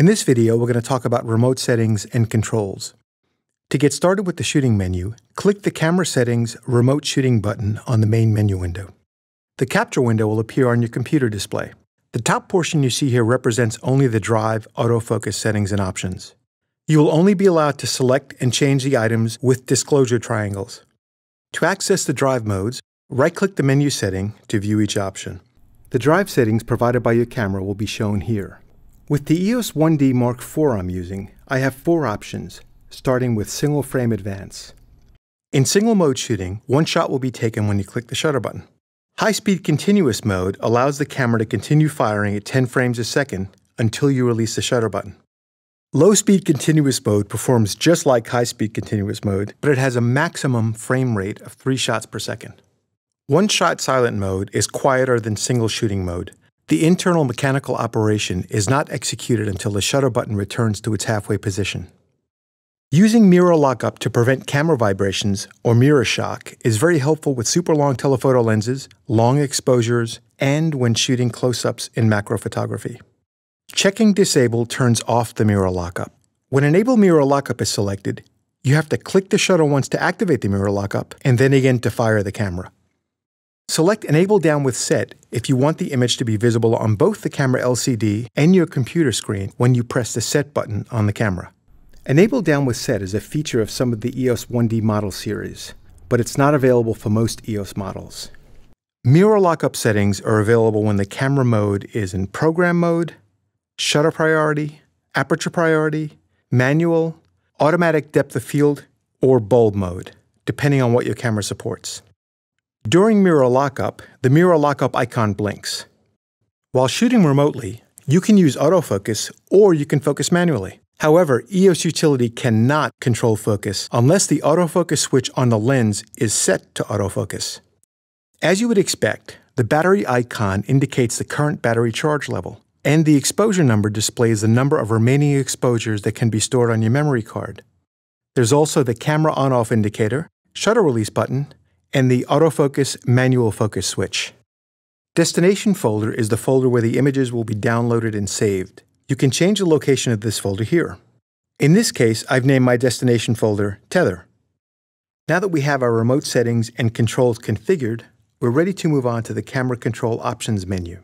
In this video, we're going to talk about remote settings and controls. To get started with the shooting menu, click the Camera Settings Remote Shooting button on the main menu window. The capture window will appear on your computer display. The top portion you see here represents only the drive, autofocus settings, and options. You will only be allowed to select and change the items with disclosure triangles. To access the drive modes, right-click the menu setting to view each option. The drive settings provided by your camera will be shown here. With the EOS 1D Mark IV I'm using, I have 4 options, starting with Single Frame Advance. In single mode shooting, one shot will be taken when you click the shutter button. High-speed continuous mode allows the camera to continue firing at 10 frames a second until you release the shutter button. Low-speed continuous mode performs just like high-speed continuous mode, but it has a maximum frame rate of 3 shots per second. One-shot silent mode is quieter than single shooting mode. The internal mechanical operation is not executed until the shutter button returns to its halfway position. Using mirror lockup to prevent camera vibrations or mirror shock is very helpful with super long telephoto lenses, long exposures, and when shooting close-ups in macro photography. Checking Disable turns off the mirror lockup. When Enable Mirror Lockup is selected, you have to click the shutter once to activate the mirror lockup and then again to fire the camera. Select Enable Down with Set if you want the image to be visible on both the camera LCD and your computer screen when you press the Set button on the camera. Enable Down with Set is a feature of some of the EOS 1D model series, but it's not available for most EOS models. Mirror lockup settings are available when the camera mode is in Program mode, Shutter Priority, Aperture Priority, Manual, Automatic Depth of Field, or Bulb mode, depending on what your camera supports. During mirror lockup, the mirror lockup icon blinks. While shooting remotely, you can use autofocus or you can focus manually. However, EOS Utility cannot control focus unless the autofocus switch on the lens is set to autofocus. As you would expect, the battery icon indicates the current battery charge level, and the exposure number displays the number of remaining exposures that can be stored on your memory card. There's also the camera on-off indicator, shutter release button, and the autofocus manual focus switch. Destination folder is the folder where the images will be downloaded and saved. You can change the location of this folder here. In this case, I've named my destination folder Tether. Now that we have our remote settings and controls configured, we're ready to move on to the Camera Control Options menu.